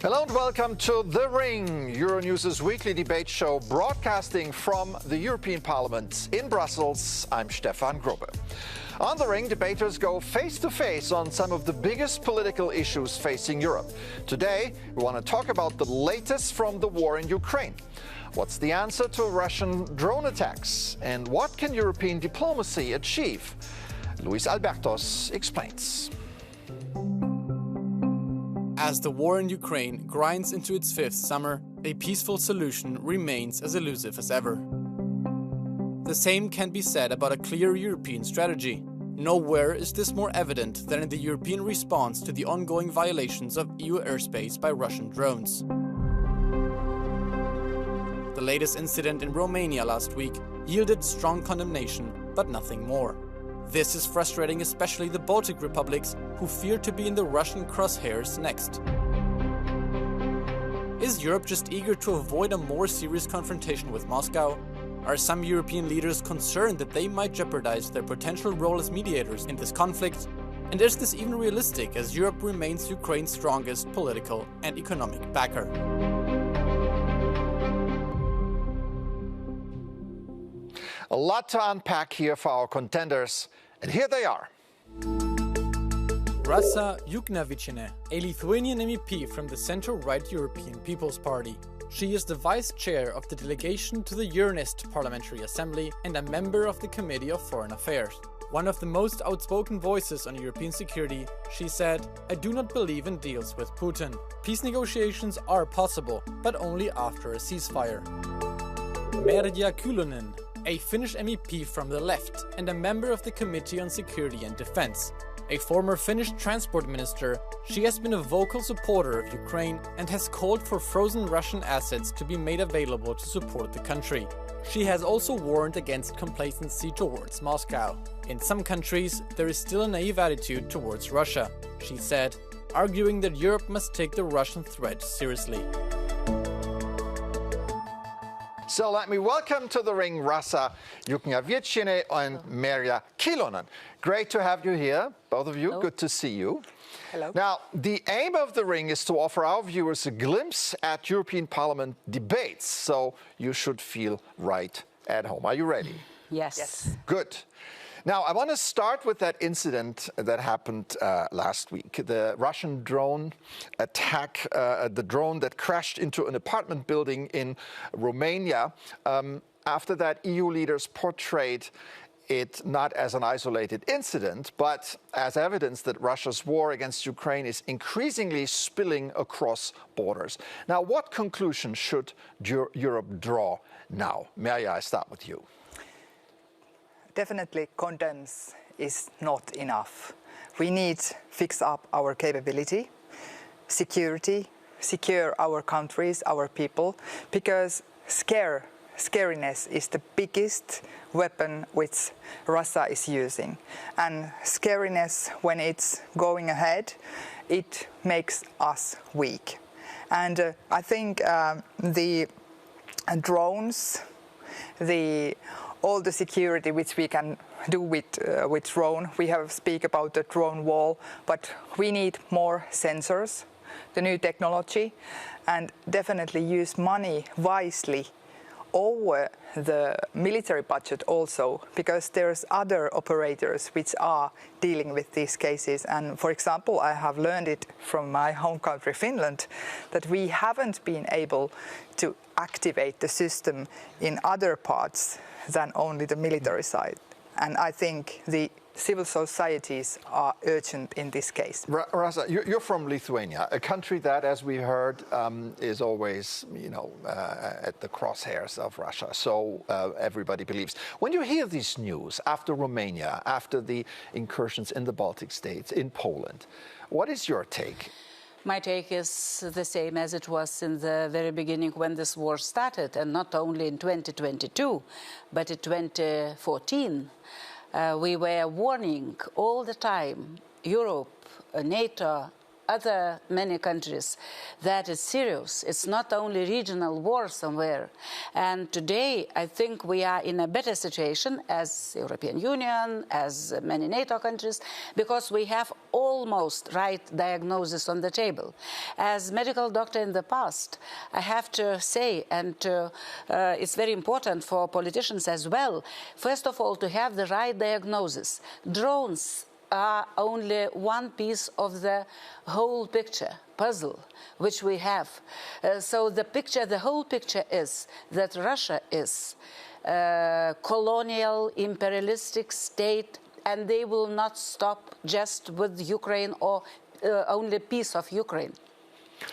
Hello and welcome to The Ring, Euronews' weekly debate show broadcasting from the European Parliament in Brussels. I'm Stefan Grobe. On The Ring, debaters go face-to-face on some of the biggest political issues facing Europe. Today, we want to talk about the latest from the war in Ukraine. What's the answer to Russian drone attacks? And what can European diplomacy achieve? Luis Albertos explains. As the war in Ukraine grinds into its fifth summer, a peaceful solution remains as elusive as ever. The same can be said about a clear European strategy. Nowhere is this more evident than in the European response to the ongoing violations of EU airspace by Russian drones. The latest incident in Romania last week yielded strong condemnation, but nothing more. This is frustrating especially the Baltic republics, who fear to be in the Russian crosshairs next. Is Europe just eager to avoid a more serious confrontation with Moscow? Are some European leaders concerned that they might jeopardize their potential role as mediators in this conflict? And is this even realistic, as Europe remains Ukraine's strongest political and economic backer? A lot to unpack here for our contenders, and here they are. Rasa Yuknavitchina, a Lithuanian MEP from the center-right European People's Party. She is the vice chair of the delegation to the Euronest Parliamentary Assembly and a member of the Committee of Foreign Affairs. One of the most outspoken voices on European security, she said, "I do not believe in deals with Putin. Peace negotiations are possible, but only after a ceasefire." Merja Kyllönen, a Finnish MEP from the left and a member of the Committee on Security and Defense. A former Finnish transport minister, she has been a vocal supporter of Ukraine and has called for frozen Russian assets to be made available to support the country. She has also warned against complacency towards Moscow. In some countries, there is still a naive attitude towards Russia, she said, arguing that Europe must take the Russian threat seriously. So let me welcome to the ring Rasa Yuknavitchina and Merja Kyllönen. Great to have you here, both of you. Hello. Good to see you. Hello. Now, the aim of the ring is to offer our viewers a glimpse at European Parliament debates, so you should feel right at home. Are you ready? Yes. Good. Now, I want to start with that incident that happened last week, the Russian drone attack, the drone that crashed into an apartment building in Romania. After that, EU leaders portrayed it not as an isolated incident, but as evidence that Russia's war against Ukraine is increasingly spilling across borders. Now, what conclusion should Europe draw now? Merja, I start with you. Definitely condemns is not enough. We need to fix up our capability, secure our countries, our people, because scariness is the biggest weapon which Russia is using. And scariness, when it's going ahead, it makes us weak. And I think the drones, all the security which we can do with drone. We have speak about the drone wall, but we need more sensors, the new technology, and definitely use money wisely over the military budget also, because there's other operators which are dealing with these cases. And for example, I have learned it from my home country, Finland, that we haven't been able to activate the system in other parts than only the military side. And I think the civil societies are urgent in this case. Rasa, you're from Lithuania, a country that, as we heard, is always, at the crosshairs of Russia. So everybody believes. When you hear this news after Romania, after the incursions in the Baltic states, in Poland, what is your take? My take is the same as it was in the very beginning when this war started, and not only in 2022, but in 2014. We were warning all the time, Europe, NATO, other many countries that it's serious. It's not only regional war somewhere. And today, I think we are in a better situation as European Union, as many NATO countries, because we have almost right diagnosis on the table. As medical doctor in the past, I have to say, and it's very important for politicians as well, first of all, to have the right diagnosis. Drones are only one piece of the whole picture, puzzle, which we have. So the whole picture is that Russia is a colonial, imperialistic state, and they will not stop just with Ukraine or only a piece of Ukraine.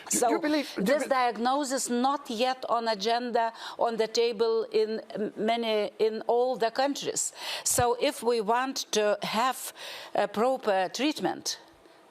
So this diagnosis not yet on agenda on the table in all the countries. So if we want to have a proper treatment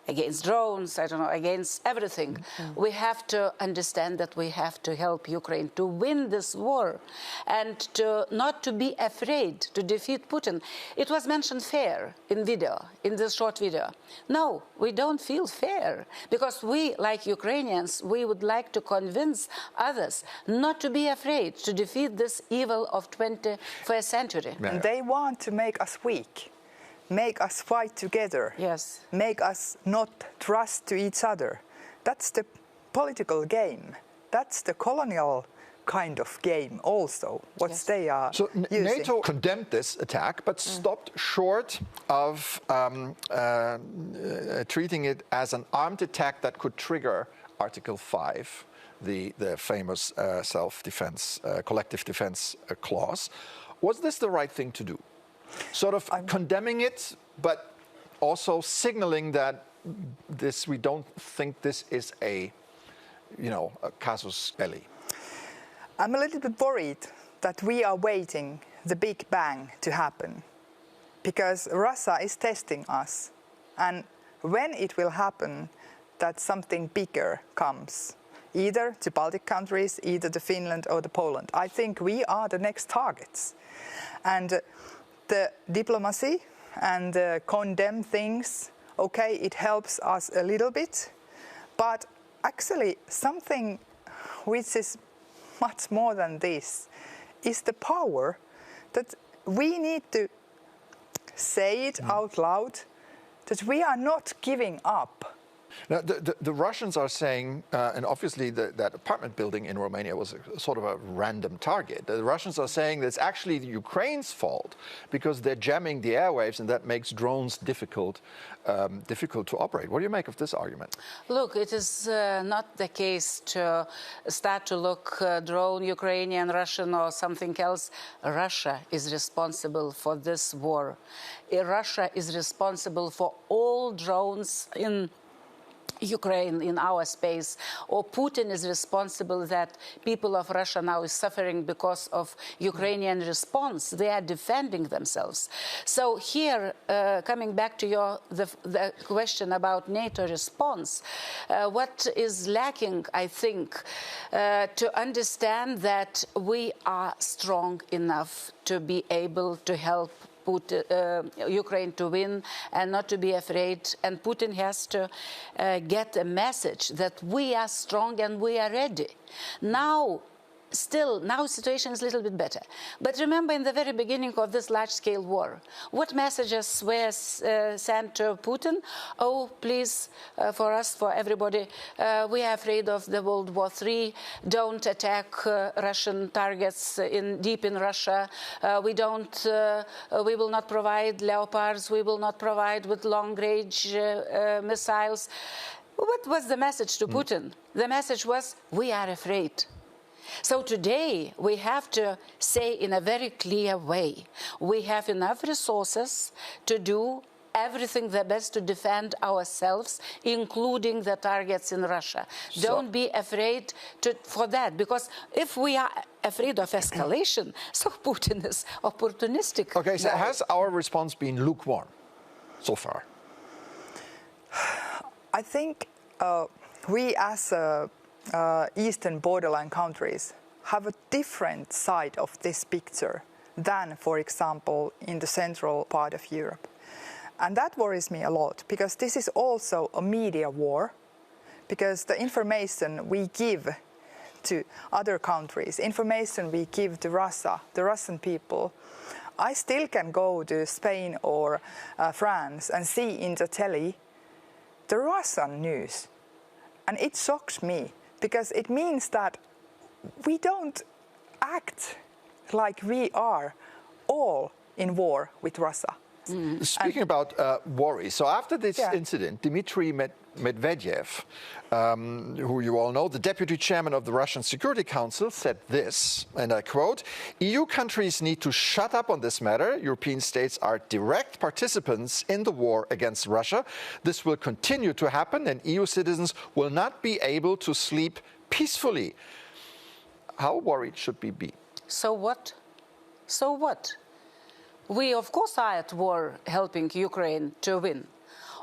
against drones, I don't know, against everything, we have to understand that we have to help Ukraine to win this war and to not to be afraid to defeat Putin. It was mentioned fair in this short video. No, we don't feel fair because we, like Ukrainians, we would like to convince others not to be afraid to defeat this evil of 21st century. And they want to make us weak. Make us fight together. Yes. Make us not trust to each other. That's the political game. That's the colonial kind of game also, what they are using. NATO condemned this attack, but stopped short of treating it as an armed attack that could trigger Article 5, the famous self-defense, collective defense clause. Was this the right thing to do? Sort of condemning it, but also signaling that we don't think this is a casus belli. I'm a little bit worried that we are waiting the big bang to happen because Russia is testing us. And when it will happen that something bigger comes, either to Baltic countries, either to Finland or to Poland, I think we are the next targets. And the diplomacy and condemn things, okay, it helps us a little bit, but actually something which is much more than this is the power that we need to say it out loud, that we are not giving up. Now, the Russians are saying, and obviously that apartment building in Romania was a sort of a random target. The Russians are saying that it's actually Ukraine's fault because they're jamming the airwaves and that makes drones difficult to operate. What do you make of this argument? Look, it is not the case to start to look drone, Ukrainian, Russian or something else. Russia is responsible for this war. Russia is responsible for all drones in Ukraine, in our space, or Putin is responsible that people of Russia now is suffering because of Ukrainian response. They are defending themselves. So here, coming back to the question about NATO response, what is lacking, I think, to understand that we are strong enough to be able to help Ukraine to win and not to be afraid. And Putin has to get a message that we are strong and we are ready. Now the situation is a little bit better. But remember, in the very beginning of this large-scale war, what messages were sent to Putin? Oh, please, for us, for everybody, we are afraid of the World War III. Don't attack Russian targets deep in Russia. We will not provide Leopards. We will not provide with long-range missiles. What was the message to Putin? The message was, we are afraid. So today we have to say in a very clear way, we have enough resources to do everything the best to defend ourselves, including the targets in Russia. Don't be afraid for that, because if we are afraid of escalation, so Putin is opportunistic. Okay, so has our response been lukewarm so far? I think we as eastern borderline countries have a different side of this picture than, for example, in the central part of Europe. And that worries me a lot, because this is also a media war. because the information we give to other countries, information we give to Russia, the Russian people, I still can go to Spain or France and see in the telly the Russian news. And it shocks me because it means that we don't act like we are all in war with Russia. Speaking about worry, so after this incident, Dmitry Medvedev, who you all know, the deputy chairman of the Russian Security Council, said this, and I quote, "EU countries need to shut up on this matter. European states are direct participants in the war against Russia. This will continue to happen, and EU citizens will not be able to sleep peacefully." How worried should we be? So what? So what? We, of course, are at war helping Ukraine to win.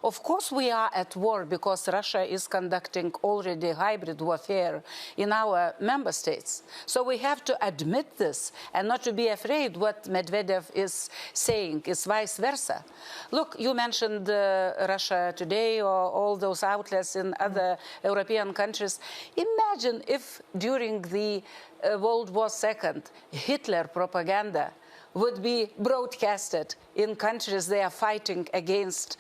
Of course, we are at war because Russia is conducting already hybrid warfare in our member states. So we have to admit this and not to be afraid what Medvedev is saying. It's vice versa. Look, you mentioned Russia Today or all those outlets in other European countries. Imagine if during the World War II, Hitler propaganda would be broadcasted in countries they are fighting against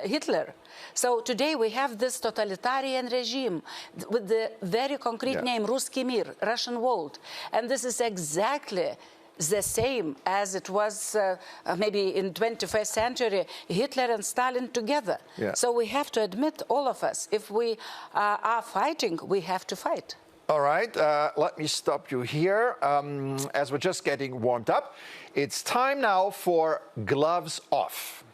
Hitler. So today we have this totalitarian regime with the very concrete name Ruski Mir, Russian world. And this is exactly the same as it was maybe in 21st century, Hitler and Stalin together. So we have to admit, all of us, if we are fighting, we have to fight. All right, let me stop you here. As we're just getting warmed up, it's time now for Gloves Off.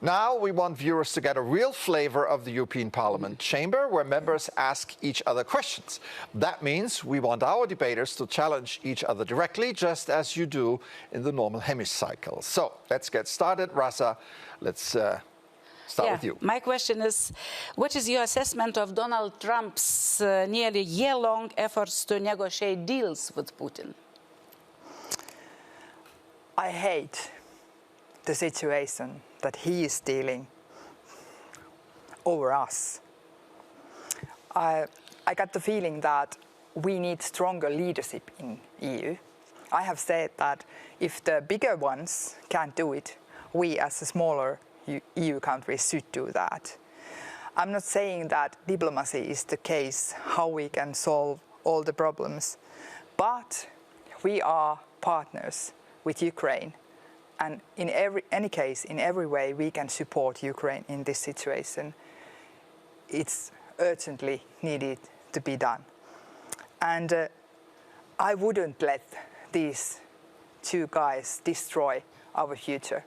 Now we want viewers to get a real flavor of the European Parliament chamber, where members ask each other questions. That means we want our debaters to challenge each other directly, just as you do in the normal hemicycle. So let's get started. Rasa, let's start with you. My question is, what is your assessment of Donald Trump's nearly year-long efforts to negotiate deals with Putin? I hate the situation that he is dealing over us. I got the feeling that we need stronger leadership in EU. I have said that if the bigger ones can't do it, we as a smaller EU countries should do that. I'm not saying that diplomacy is the case, how we can solve all the problems, but we are partners with Ukraine. And in any case, in every way, we can support Ukraine in this situation. It's urgently needed to be done. And I wouldn't let these two guys destroy our future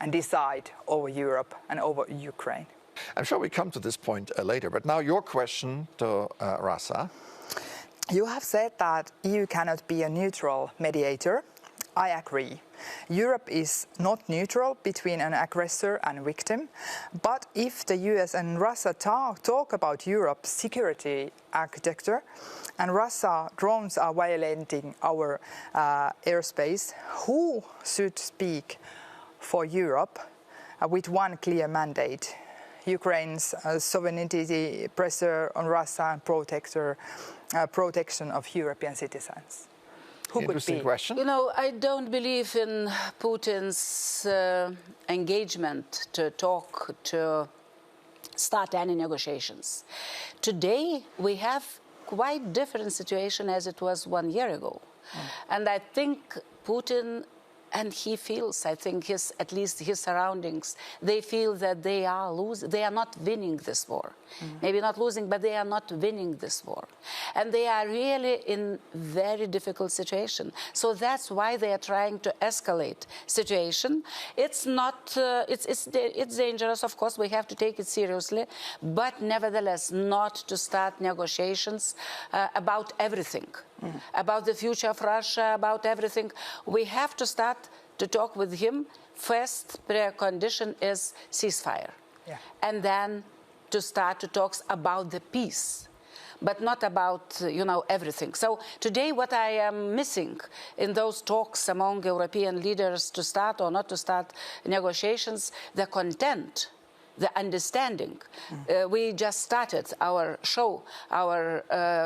and decide over Europe and over Ukraine. I'm sure we come to this point later, but now your question to Rasa. You have said that EU cannot be a neutral mediator. I agree. Europe is not neutral between an aggressor and victim, but if the US and Russia talk about Europe's security architecture and Russia drones are violating our airspace, who should speak for Europe with one clear mandate? Ukraine's sovereignty, pressure on Russia, and protection of European citizens. Who Interesting question. You know, I don't believe in Putin's engagement to talk, to start any negotiations. Today, we have quite different situation as it was 1 year ago. And I think Putin, and he feels, I think at least his surroundings, they feel that they are not winning this war. Maybe not losing, but they are not winning this war. And they are really in very difficult situation. So that's why they are trying to escalate situation. It's not, it's dangerous, of course, we have to take it seriously, but nevertheless not to start negotiations about everything. About the future of Russia, about everything. We have to start to talk with him. First precondition is ceasefire. And then to start to talk about the peace. but not about, everything. So today what I am missing in those talks among European leaders to start or not to start negotiations, the content, the understanding. We just started our show, our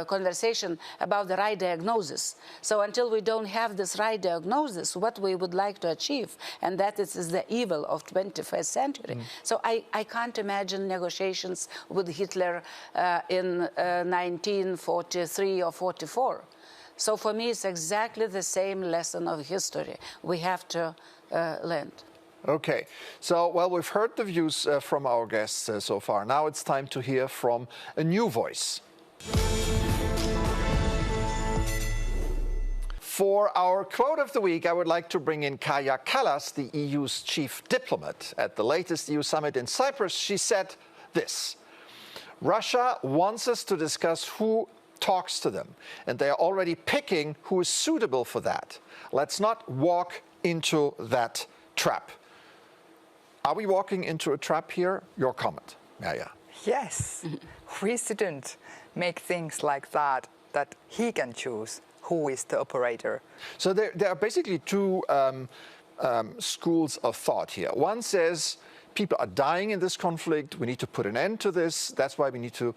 conversation about the right diagnosis. So until we don't have this right diagnosis, what we would like to achieve, and that is the evil of 21st century. So I can't imagine negotiations with Hitler in 1943 or 44. So for me, it's exactly the same lesson of history we have to learn. Okay, so, well, we've heard the views from our guests so far. Now it's time to hear from a new voice. For our quote of the week, I would like to bring in Kaja Kallas, the EU's chief diplomat. At the latest EU summit in Cyprus, she said this: Russia wants us to discuss who talks to them, and they are already picking who is suitable for that. Let's not walk into that trap. Are we walking into a trap here? Your comment, Merja. Yes, we shouldn't make things like that he can choose who is the operator. So there are basically two schools of thought here. One says people are dying in this conflict. We need to put an end to this. That's why we need to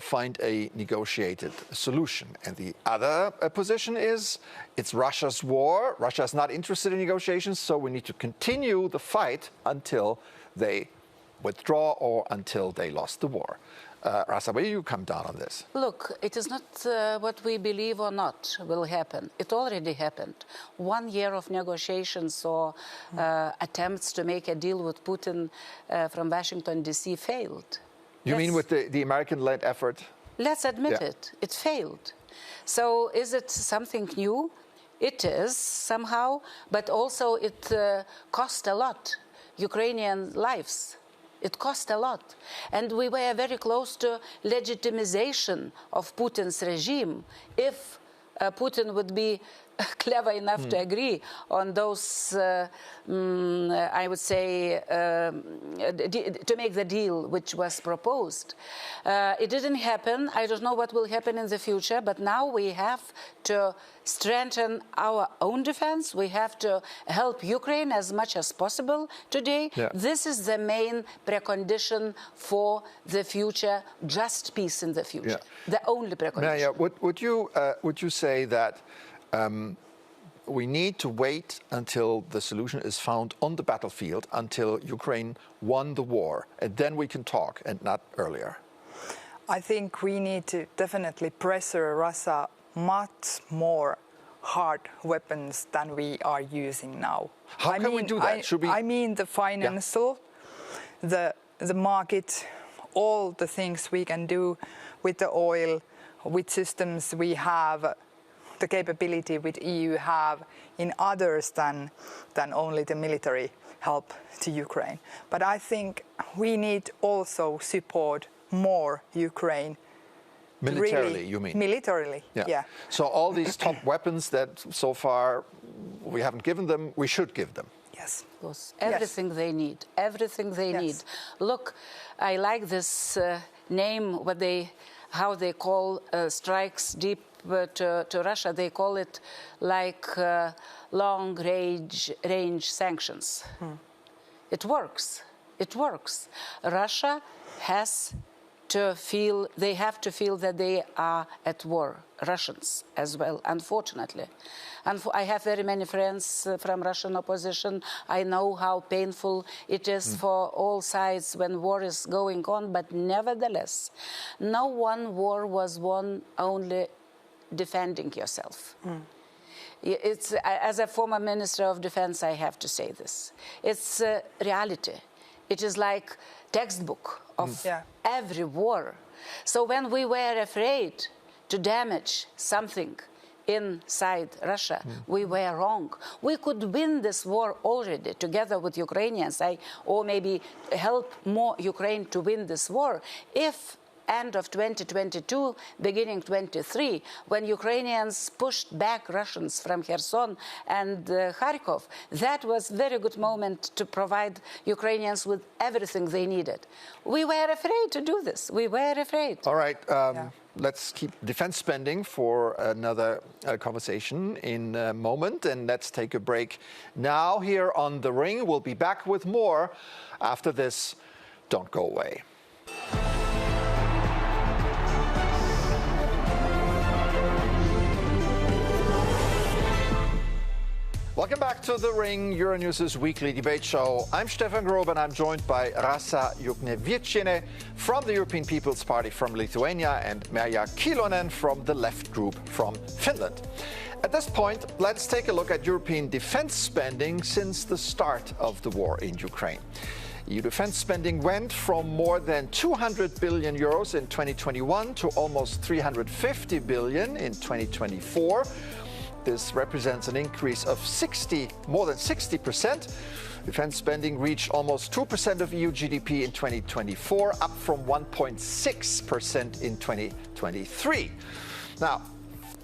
find a negotiated solution. And the other position is it's Russia's war. Russia is not interested in negotiations, so we need to continue the fight until they withdraw or until they lost the war. Rasa, where do you come down on this? Look, it is not what we believe or not will happen. It already happened. 1 year of negotiations or attempts to make a deal with Putin from Washington, D.C. failed. You mean with the American-led effort? Let's admit it. It failed. So is it something new? It is somehow, but also it cost a lot. Ukrainian lives. It cost a lot. And we were very close to legitimization of Putin's regime if Putin would be clever enough to agree on those, I would say, to make the deal which was proposed. It didn't happen. I don't know what will happen in the future, but now we have to strengthen our own defense. We have to help Ukraine as much as possible today. Yeah. This is the main precondition for the future, just peace in the future. Yeah. The only precondition. Merja, would you say that we need to wait until the solution is found on the battlefield, until Ukraine won the war, and then we can talk, and not earlier? I think we need to definitely pressure Russia much more hard weapons than we are using now. How can we do that? I mean the financial, the market, all the things we can do with the oil, with systems we have, the capability with EU have in others than only the military help to Ukraine. But I think we need also support more Ukraine. Militarily, really, you mean? Militarily, yeah. So all these top weapons that so far we haven't given them, we should give them. Yes. Everything they need. Everything they need. Look, I like this name, how they call strikes deep to Russia. They call it like long-range sanctions. It works. It works. Russia has to feel, they have to feel that they are at war. Russians as well, unfortunately. And I have very many friends from Russian opposition. I know how painful it is for all sides when war is going on, but nevertheless, no one war was won only defending yourself. It's, as a former Minister of Defense, I have to say this. It's reality. It is like textbook of every war. So when we were afraid to damage something inside Russia, we were wrong. We could win this war already together with Ukrainians, or maybe help more Ukraine to win this war if end of 2022, beginning 23, when Ukrainians pushed back Russians from Kherson and Kharkov, that was a very good moment to provide Ukrainians with everything they needed. We were afraid to do this. We were afraid. All right. let's keep defense spending for another conversation in a moment, and let's take a break now here on The Ring. We'll be back with more after this. Don't go away. Welcome back to The Ring, Euronews' weekly debate show. I'm Stefan Grob, and I'm joined by Rasa Juknevičienė from the European People's Party from Lithuania and Merja Kyllönen from the Left Group from Finland. At this point, let's take a look at European defense spending since the start of the war in Ukraine. EU defense spending went from more than 200 billion euros in 2021 to almost 350 billion in 2024. This represents an increase of more than 60%. Defense spending reached almost 2% of EU GDP in 2024, up from 1.6% in 2023. Now,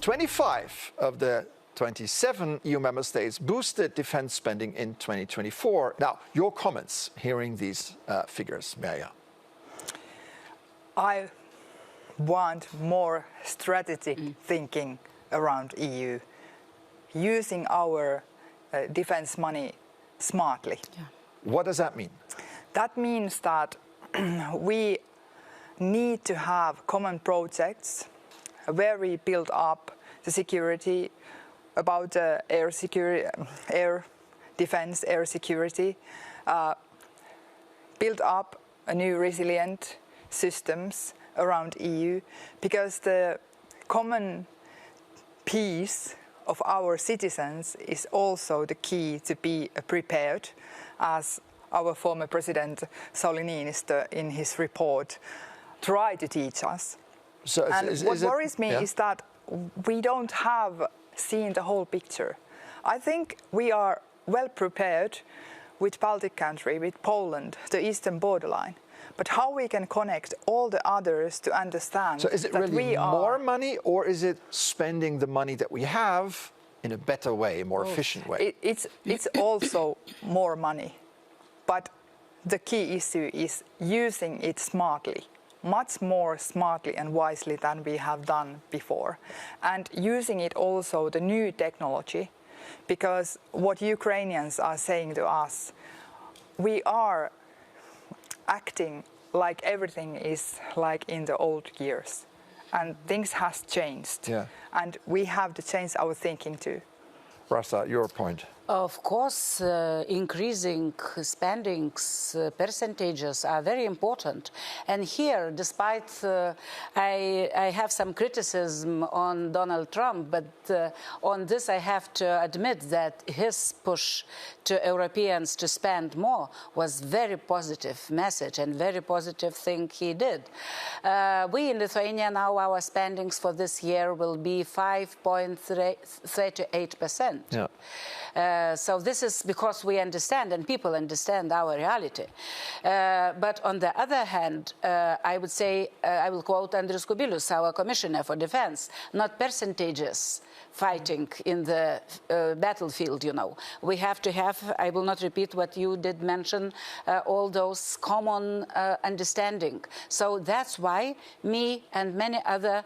25 of the 27 EU member states boosted defense spending in 2024. Now, your comments hearing these figures, Merja? I want more strategic thinking around EU, using our defense money smartly. Yeah. What does that mean? That means that we need to have common projects where we build up the security about air defense, air security, build up a new resilient systems around EU, because the common peace of our citizens is also the key to be prepared, as our former president Sauli Niinistö in his report tried to teach us. So what worries me is that we don't have seen the whole picture. I think we are well prepared with Baltic country, with Poland, the eastern borderline. But how we can connect all the others to understand. So is it really more money, or is it spending the money that we have in a better way, a more efficient way? It's also more money. But the key issue is using it smartly, much more smartly and wisely than we have done before. And using it also the new technology, because what Ukrainians are saying to us, we are acting like everything is like in the old years, and things has changed. Yeah. And we have to change our thinking too. Rasa, your point. Of course, increasing spendings percentages are very important. And here, despite I have some criticism on Donald Trump, but on this I have to admit that his push to Europeans to spend more was very positive message and very positive thing he did. We in Lithuania now, our spendings for this year will be 5.38%. Yeah. So this is because we understand and people understand our reality. But on the other hand, I would say, I will quote Andrius Kubilius, our Commissioner for Defense, not percentages fighting in the battlefield, you know. We have to have, I will not repeat what you did mention, all those common understanding. So that's why me and many other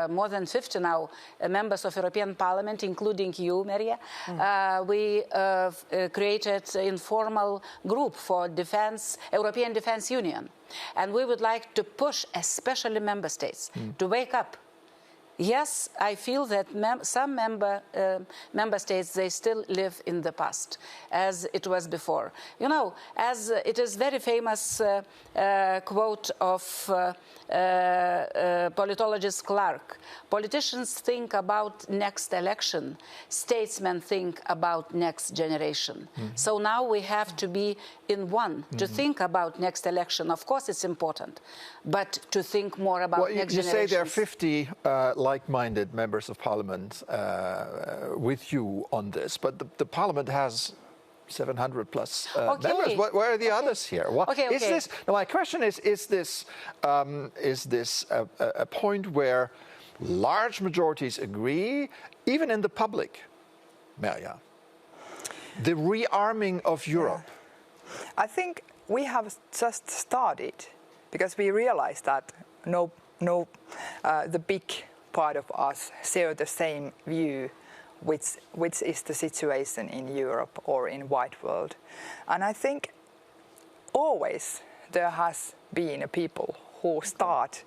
more than 50 now members of European Parliament, including you, Merja, we created an informal group for defense, European Defense Union. And we would like to push especially member states to wake up. Yes, I feel that some member states, they still live in the past, as it was before. You know, as it is very famous quote of politologist Clark, politicians think about next election, statesmen think about next generation. So now we have to be in one, to think about next election. Of course, it's important, but to think more about next generation. You say there are 50 like-minded members of parliament with you on this, but the parliament has 700 plus members. Where are the others here? Is this, now my question is this a point where large majorities agree, even in the public, Merja? The rearming of Europe. Yeah. I think we have just started, because we realized that no the big part of us share the same view, which is the situation in Europe or in wide world. And I think always there has been people who start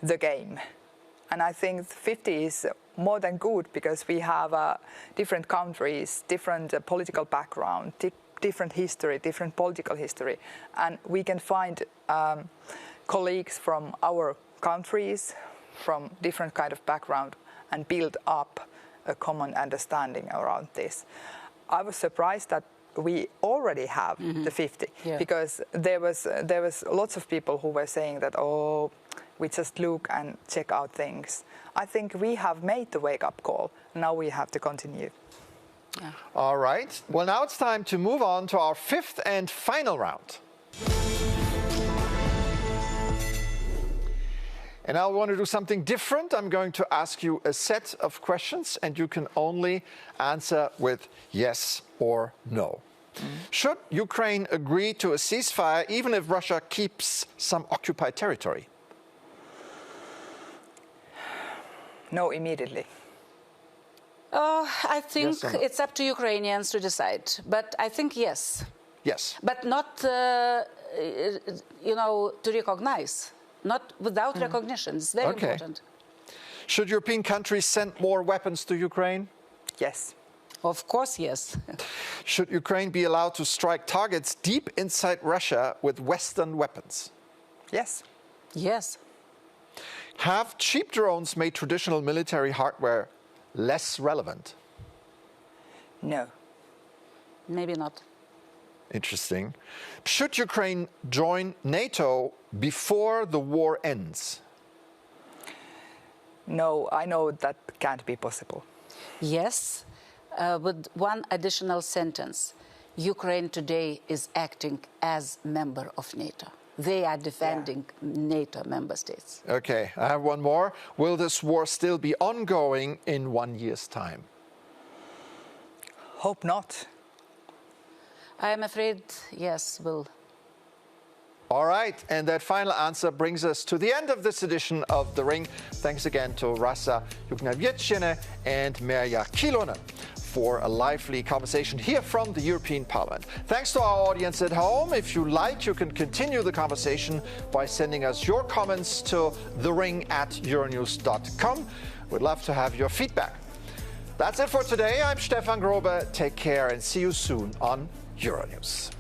the game. And I think 50 is more than good because we have different countries, different political background, different history, different political history. And we can find colleagues from our countries, from different kind of background, and build up a common understanding around this. I was surprised that we already have the 50 because there was lots of people who were saying that, oh, we just look and check out things. I think we have made the wake-up call. Now we have to continue. Yeah. All right. Well, now it's time to move on to our fifth and final round. And now I want to do something different. I'm going to ask you a set of questions, and you can only answer with yes or no. Should Ukraine agree to a ceasefire even if Russia keeps some occupied territory? No, immediately. I think Yes or no? it's up to Ukrainians to decide. But I think yes. Yes. But not, to recognize. Not without recognition. It's very important. Should European countries send more weapons to Ukraine? Yes. Of course, yes. Should Ukraine be allowed to strike targets deep inside Russia with Western weapons? Yes. Yes. Have cheap drones made traditional military hardware less relevant? No. Maybe not. Interesting. Should Ukraine join NATO before the war ends? No, I know that can't be possible. Yes, with one additional sentence. Ukraine today is acting as member of NATO. They are defending NATO member states. Okay, I have one more. Will this war still be ongoing in 1 year's time? Hope not. I am afraid, yes, will. All right, and that final answer brings us to the end of this edition of The Ring. Thanks again to Rasa Juknavietchene and Merja Kilonen for a lively conversation here from the European Parliament. Thanks to our audience at home. If you like, you can continue the conversation by sending us your comments to thering@euronews.com. We'd love to have your feedback. That's it for today. I'm Stefan Grobe. Take care and see you soon on Euronews.